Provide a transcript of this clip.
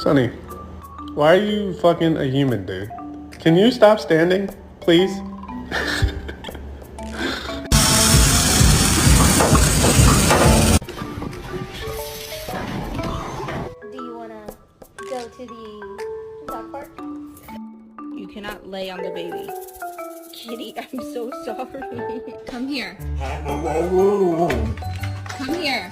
Sonny, why are you fucking a human, dude? Can you stop standing, please? Do you wanna go to the dog park? You cannot lay on the baby. Kitty, I'm so sorry. Come here. Come here.